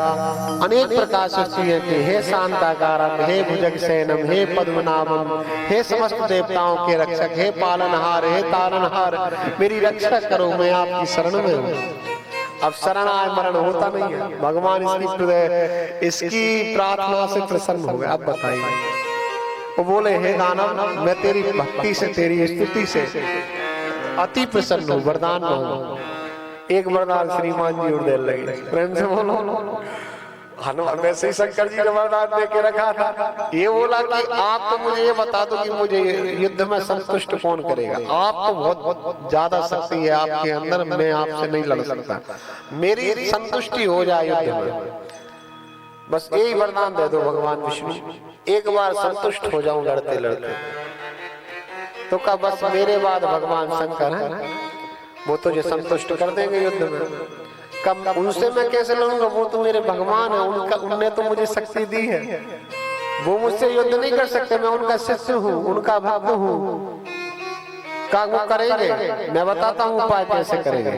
अनेक प्रकार से कि हे शांताकारक, हे भुजगसेनम, हे पद्मनाभम, हे समस्त देवताओं के रक्षक, हे पालनहार, हे तारनहार, मेरी रक्षा करो, मैं आपकी शरण में हूँ। अब शरण आए मरण होता नहीं है। भगवान इसकी प्रार्थना से प्रसन्न हो गए। अब बताइए, वो बोले हे दानव मैं तेरी भक्ति से, तेरी स्तुति से अति प्रसन्न हूँ, वरदान मांगो। एक वरदान श्रीमान जी और दे लगे। प्रेम से बोलो। हनुमान वैसे ही शंकर जी ने वरदान दे के रखा था। ये बोला कि आप तो मुझे ये बता दो कि मुझे युद्ध में संतुष्ट कौन करेगा। आप तो बहुत ज्यादा शक्ति है आपके अंदर, मैं आपसे नहीं लड़ सकता, मेरी संतुष्टि हो जाए युद्ध में, बस यही वरदान दे दो भगवान विष्णु, एक बार संतुष्ट हो जाऊं लड़ते लड़ते। तो कहा बस मेरे बाद भगवान शंकर है, वो तुझे संतुष्ट कर देंगे युद्ध में। कब उनसे मैं कैसे लड़ूंगा, वो तो मेरे भगवान है, उनने तो मुझे शक्ति दी है, वो मुझसे युद्ध नहीं कर सकते, मैं उनका शिष्य हूँ, उनका भक्त हूँ। का वो करेंगे, मैं बताता हूँ उपाय कैसे करेंगे।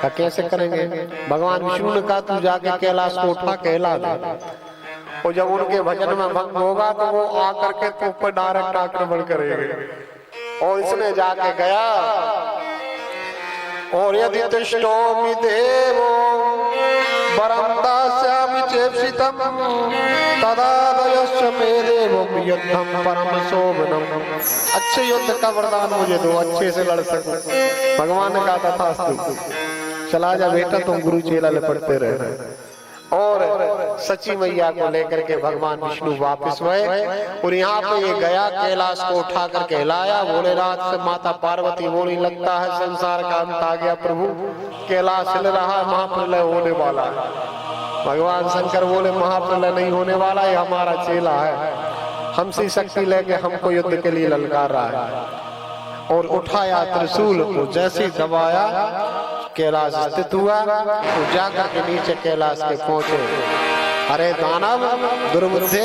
का कैसे करेंगे, भगवान विष्णु ने कहा तू जाके कैलाश को उठा कहला दे, और जब उनके भजन में भंग होगा तो वो आकर के तो ऊपर डायरेक्ट आक्रमण करेंगे। और इसने जाके गया, और यदि तिष्ठोमि देवो वरं दास्यामि चेप्सितं तदा दयश्च मे देवं युद्धं परम शोभनम्। अच्छे युद्ध का वरदान मुझे दो, अच्छे से लड़ सकूं। भगवान ने कहा तथास्तु, चला जा बेटा, तुम गुरु चेला लपटते रहे। और सची मैया को लेकर के भगवान विष्णु वापस गए, और यहाँ पे ये गया कैलाश को उठा कर कहलाया। भोलेनाथ से माता पार्वती बोली लगता है संसार का अंत आ गया प्रभु, कैलाश हिल रहा है, महाप्रलय होने वाला है। भगवान शंकर बोले महाप्रलय नहीं होने वाला, ये हमारा चेला है, हमसे शक्ति लेके हमको युद्ध के लिए ललकार रहा है। और उठाया त्रिशूल, जैसे दबाया कैलाश स्थित हुआ, तो जाकर के नीचे कैलाश के पहुंचे। अरे दानव दुर्बुद्धे,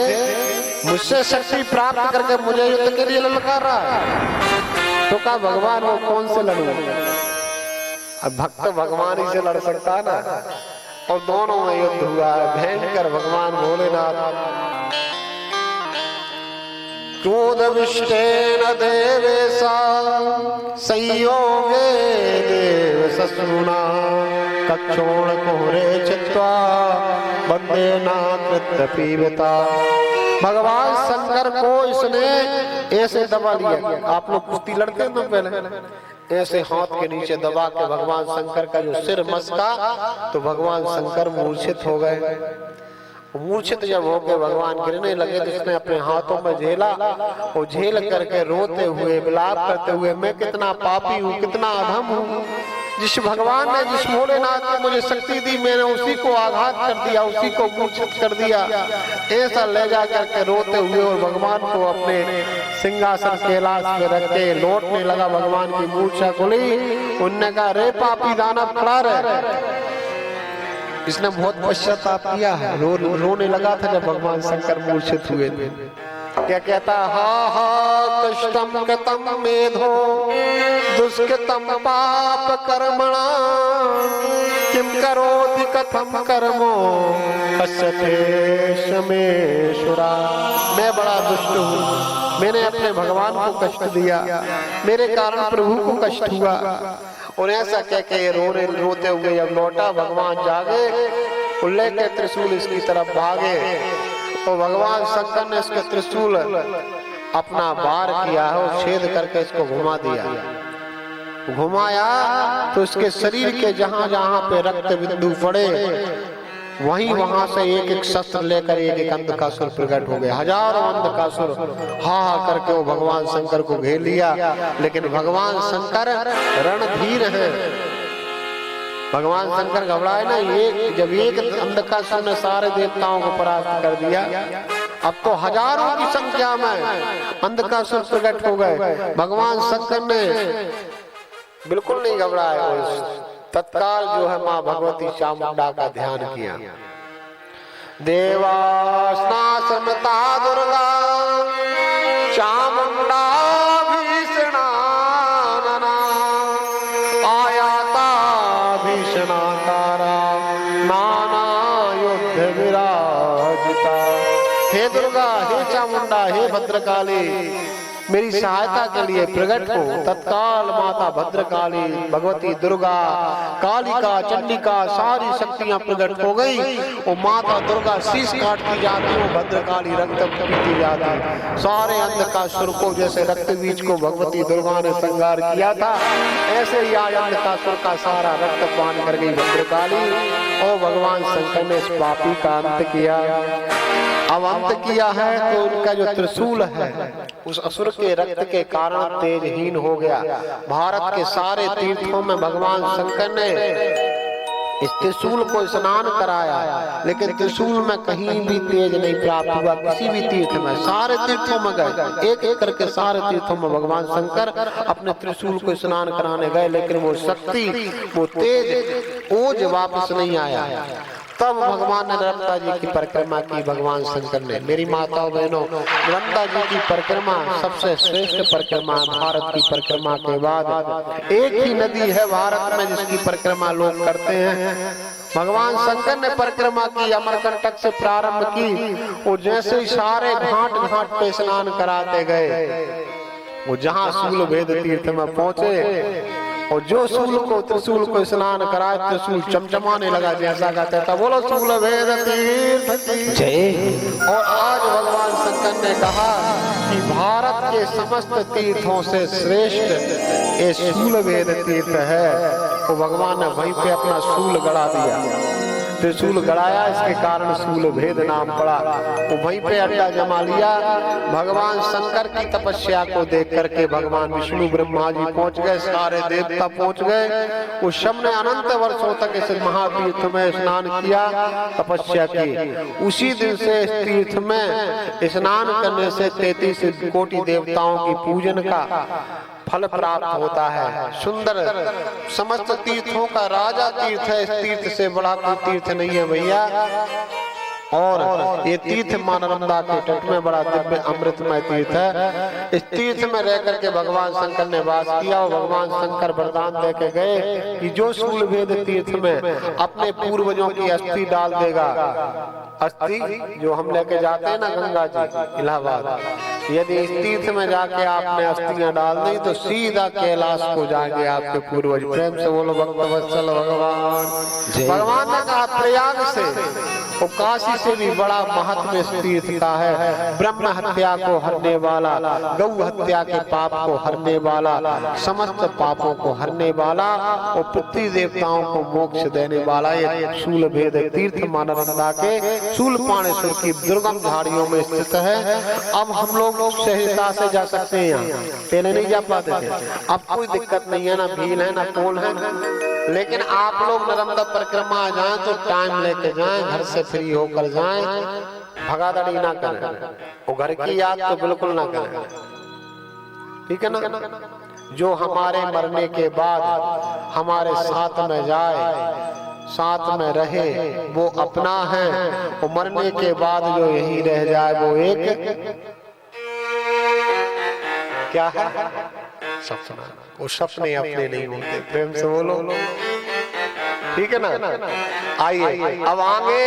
मुझसे शक्ति प्राप्त करके मुझे युद्ध के लिए ललकार रहा है। तो कहा भगवान वो कौन से लड़ूं, अब भक्त भगवान ही से लड़ सकता है ना। और दोनों में युद्ध हुआ है भयंकर। भगवान भोलेनाथ क्रोधविष्टेन देवेशा संयोगे देव ससुना कक्षोण कोहरे चित्वा बंदे नाकृत्य पीवता। भगवान शंकर को इसने ऐसे दबा लिया, आप लोग कुश्ती लड़ते हैं तो पहले ऐसे हाथ के नीचे दबा के भगवान शंकर का जो सिर मसका, तो भगवान शंकर मूर्छित हो गए। मूर्छित जब होकर भगवान गिरने लगे तो इसने अपने हाथों में झेला, और झेल करके रोते हुए विलाप करते हुए, मैं कितना पापी हूँ, कितना अधम हूँ, जिस भगवान ने, जिस भोलेनाथ ने मुझे शक्ति दी, मैंने उसी को आघात कर दिया, उसी को मूर्छित कर दिया। ऐसा ले जा करके रोते हुए और भगवान को अपने सिंहासन कैलाश में रख के लौटने लगा। भगवान की मूर्छा खुली, उनने कहा रे पापी दानव खड़ा रह। इसने बहुत पश्चाताप किया है, रोने लगा था जब भगवान शंकर मूर्छित हुए थे। क्या कहता, हा हा कष्टम कृतम मेधो दुष्कृतम पाप कर्मणा किम करोति कथम कर्मो कस्यते शमेशुरा। मैं बड़ा दुष्ट हूँ, मैंने अपने भगवान को कष्ट दिया, मेरे कारण प्रभु को कष्ट हुआ। और ऐसा कह के रोते हुए जब लौटा, भगवान जागे, उल्ले के त्रिशूल इसकी तरफ भागे, और भगवान शंकर ने इसके त्रिशूल अपना वार किया है और छेद करके इसको घुमा दिया। घुमाया तो इसके शरीर के जहां जहां पे रक्त बिंदु पड़े, वहीं वहां से एक एक शस्त्र लेकर एक एक अंधकासुर प्रकट हो गए। हजारों अंधकासुर हा हा करके वो भगवान शंकर को घेर लिया। लेकिन भगवान शंकर रणधीर है, भगवान शंकर घबराए ना। ये जब एक अंधकासुर ने सारे देवताओं को परास्त कर दिया, अब तो हजारों की संख्या में अंधकासुर प्रकट हो गए। भगवान शंकर ने बिल्कुल नहीं घबराए, तत्काल जो है माँ भगवती चामुंडा का ध्यान किया। देवास्नासमता दुर्गा चामुंडा भीषणा आयाता भीषणा तारा नाना युद्ध विराजिता। हे दुर्गा, हे चामुंडा, हे भद्रकाली, मेरी सहायता के लिए प्रकट हो। तत्काल माता भद्रकाली, भगवती दुर्गा, कालिका, चंडिका सारी शक्तियां प्रकट हो गई। वो माता दुर्गा शीश काटती जाती, वो भद्रकाली रक्त पीती जाती। सारे अंधकासुर को, जैसे रक्त बीज को भगवती दुर्गा ने संहार किया था, ऐसे ही आज अंधकासुर का सारा रक्त पान कर गई भद्रकाली। और भगवान शंकर ने इस पापी का अंत किया। अब अंत किया है तो उनका जो त्रिशूल है उस असुर के रक्त के कारण तेजहीन हो गया। भारत के सारे तीर्थों में भगवान शंकर ने इस त्रिशूल को स्नान कराया, लेकिन त्रिशूल में कहीं भी तेज नहीं प्राप्त हुआ। किसी भी तीर्थ में, सारे तीर्थों में गए, एक एक करके सारे तीर्थों में भगवान शंकर अपने त्रिशूल को स्नान कराने गए, लेकिन वो शक्ति, वो तेज, ओज वापस नहीं आया। तब भगवान ने नर्मदा जी की परिक्रमा की। भगवान शंकर ने, मेरी माताओं बहनों, नर्मदा जी की परिक्रमा सबसे श्रेष्ठ परिक्रमा है। भारत की परिक्रमा के बाद एक ही नदी है भारत में जिसकी परिक्रमा लोग करते हैं। भगवान शंकर ने परिक्रमा की, अमरकंटक से प्रारंभ की। वो जैसे ही सारे घाट घाट पे स्नान कराते गए, वो जहाँ शूल भेद तीर्थ में पहुंचे और जो शूल को, त्रिशूल को स्नान कराए, त्रिशूल चमचमाने लगा, जैसा कहते था, बोलो शूल भेद तीर्थ जय। और आज भगवान शंकर ने कहा कि भारत के समस्त तीर्थों से श्रेष्ठ ये शूल भेद तीर्थ है। तो भगवान ने वहीं पे अपना शूल गड़ा दिया, त्रिशूल गड़ाया, इसके कारण शूल भेद नाम पड़ा। वो वहीं पे अड्डा जमा लिया। भगवान शंकर की तपस्या को देख करके भगवान विष्णु ब्रह्मा जी पहुंच गए, सारे देवता पहुंच गए। उस सब ने अनंत वर्षों तक इस महातीर्थ में स्नान किया, तपस्या की। उसी दिन से इस तीर्थ में स्नान करने से 33 कोटि देवताओं की पूजन का फल प्राप्त होता है। सुंदर, समस्त तीर्थों का राजा तीर्थ है। इस तीर्थ से बड़ा कोई तीर्थ नहीं है भैया। और ये तीर्थ मां नर्मदा के तट में बड़ा दिव्य अमृतमय तीर्थ है। इस तीर्थ में रह करके भगवान शंकर ने वास किया। और भगवान शंकर वरदान दे के गए कि जो शूल भेद तीर्थ में अपने पूर्वजों की अस्थि डाल देगा, अस्थि जो हम लेके जाते हैं ना गंगा जी इलाहाबाद, यदि इस तीर्थ में जाके आपने अस्थियां डाल दी तो सीधा कैलाश को जाएंगे आपके पूर्वज। प्रेम से बोलो भक्तवत्सल भगवान। भगवान ने कहा प्रयाग से, वो काशी से भी बड़ा महत्व इस तीर्थ का है। ब्रह्म हत्या को हरने वाला, गौ हत्या के पाप को हरने वाला, समस्त पापों को हरने वाला और पृथ्वी देवताओं को मोक्ष देने वाला ये शूल भेद तीर्थ मां नर्मदा के शूलपाणेश्वर की दुर्गम झाड़ियों में स्थित है। अब हम लोग सहजता से जा सकते हैं यहाँ, पहले नहीं जा पाते थे। अब कोई दिक्कत नहीं है, ना भीड़ है ना पोल है। लेकिन आप लोग नर्मदा परिक्रमा जाएं तो टाइम लेके जाएं, घर से फ्री होकर जाएं, भगादड़ी ना करें। वो घर की याद तो बिल्कुल ना करें, ठीक है ना। जो हमारे मरने के बाद हमारे साथ में जाए, साथ में रहे, वो अपना है। वो मरने के बाद जो यही रह जाए वो एक क्या है, सपना। वो सपने अपने नहीं होते। प्रेम से बोलो, ठीक है ना। आइए अब आगे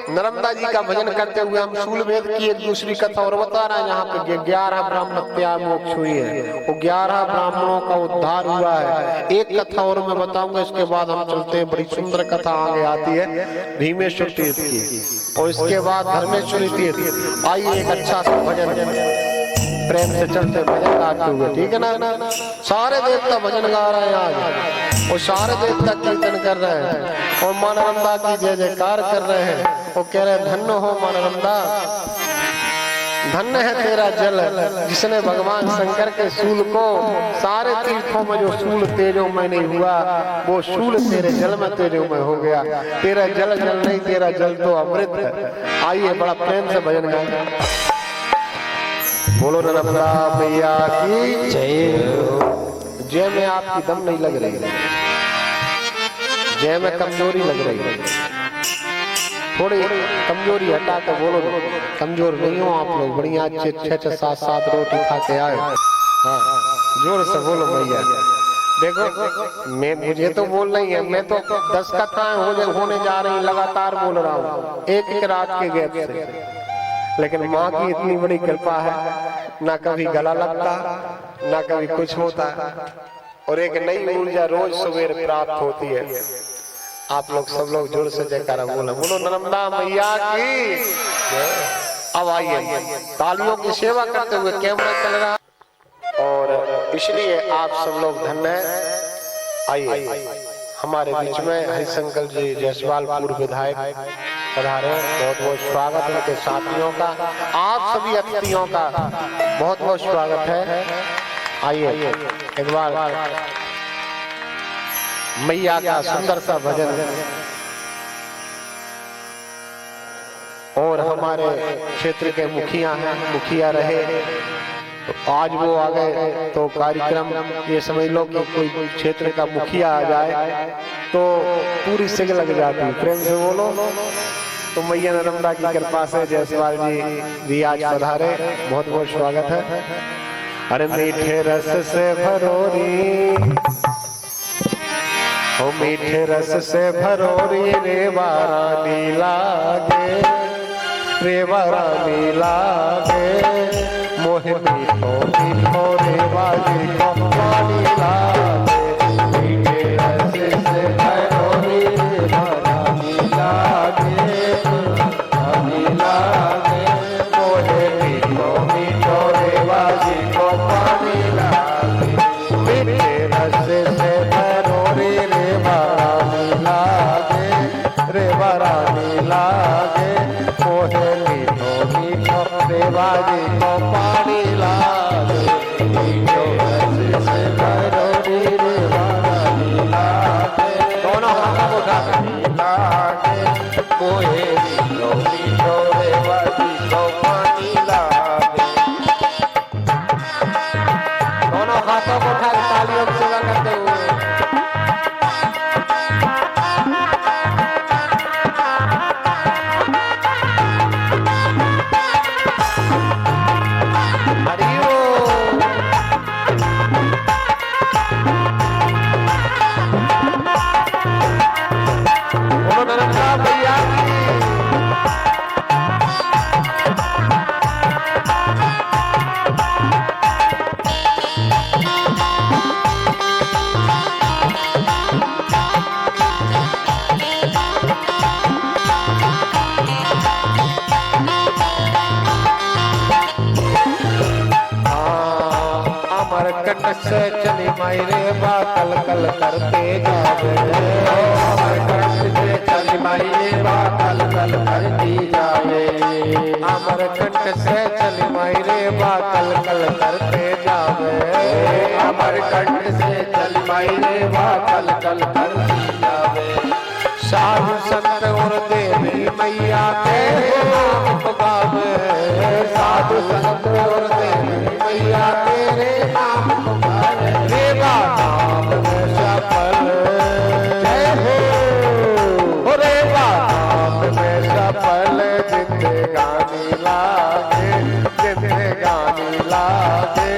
नर्मदा जी का भजन करते हुए हम शूल भेद की एक दूसरी कथा और बता रहे हैं। यहाँ पे 11 ब्राह्मण हत्या मोक्ष हुई है, वो 11 ब्राह्मणों का उद्धार हुआ है। एक कथा और मैं बताऊंगा, इसके बाद हम चलते हैं। बड़ी सुंदर कथा आगे आती है भीमेश्वर तीर्थ की, और इसके बाद धर्मेश्वरी तीर्थ। आइए एक अच्छा सा भजन प्रेम से चलते भजन गाते हुए, ठीक है ना। सारे देवता भजन गा रहे हैं आज, और सारे देवता कीर्तन कर रहे हैं और मां नर्मदा की जय जयकार कर रहे हैं। वो कह रहे हैं धन्य हो मां नर्मदा, धन्य है तेरा जल जिसने भगवान शंकर के शूल को, सारे तीर्थों में जो शूल तेजोमय नहीं हुआ वो शूल तेरे जल में तेजोमय हो गया। तेरा जल जल नहीं, तेरा जल तो अमृत है। आइए बड़ा प्रेम से भजन गाएं। बोलो नर्मदा मैया की जय। जय में आपकी दम नहीं लग रही, जय में कमजोरी लग रही है। थोड़ी कमजोरी हटा के बोलो, कमजोर नहीं हो आप लोग। बढ़िया अच्छे 6-6 7-7 रोटी खा के आए। हाँ जोर से बोलो भैया। देखो मैं, मुझे तो बोल नहीं है, मैं तो 10 कथाएं होने जा रही लगातार बोल रहा हूँ एक एक रात के गैप से। लेकिन माँ की इतनी बड़ी कृपा है ना कभी गला लगता, ना कभी कुछ होता, और एक नई ऊर्जा रोज सवेर प्राप्त होती है। आप लोग सब लोग जोर से जयकारा बोलो, बोलो नर्मदा मैया की। अब आइए, तालियों की सेवा करते हुए कैमरा चल रहा, और इसलिए आप सब लोग धन्य हैं। आइए, हमारे बीच में हरिशंकर जी जायसवाल पूर्व विधायक पधारे, बहुत बहुत स्वागत उनके साथियों का, आप सभी अतिथियों का बहुत बहुत स्वागत है। आइए एक बार मैया का सुंदर सा भजन, और हमारे क्षेत्र के मुखिया हैं, मुखिया रहे तो आज वो आ गए तो कार्यक्रम ये समझ लो कि कोई क्षेत्र का मुखिया आ जाए तो पूरी सिग लग जाती। प्रेम से बोलो। तो मैया नर्मदा की कृपा से जायसवाल जी भी आज पधारे, बहुत बहुत स्वागत है। अरे मीठे रस से भरोरी, ओ मीठे रस से भरोरी रेवा रानी लागे, रेवा रानी लागे, मोहे मीठो मीठो रेवा जी को पानी लागे, मीठे रस से भरोरी रेवा रानी लागे, रानी लागे, मोहे मीठो मीठो रेवा जी को पानी लागे, मीठे रस से भरोरी रेवा रानी लागे, रेवा रानी लागे, मोहे मीठो मीठो रेवा जी को पानी लागे, मीठो रस से भरोरी रेवा रानी लागे, दोनों हाथों को उठा लागे, मोहे मीठो मीठो रेवा जी को पानी लागे। दोनों हाथों को उठा तालियों की सेवा करते हुए कट से चली मायरे बा कल कल करते जावे, अमर कंठ से चली मायरे बा कल कल करती जावे, अमर कंठ से चली मायरे बा कल कल करते जावे, अमर कंठ से चली मायरे बा कल कल करती जावे, साधु संत और देवी मैया के नाम गावे, साधु संत और देवी मैया तेरे नाम गावे, रेवा नाम में सफल जय हो, रेवा नाम में सफल जिंदगानी लागे, जिंदगानी लागे,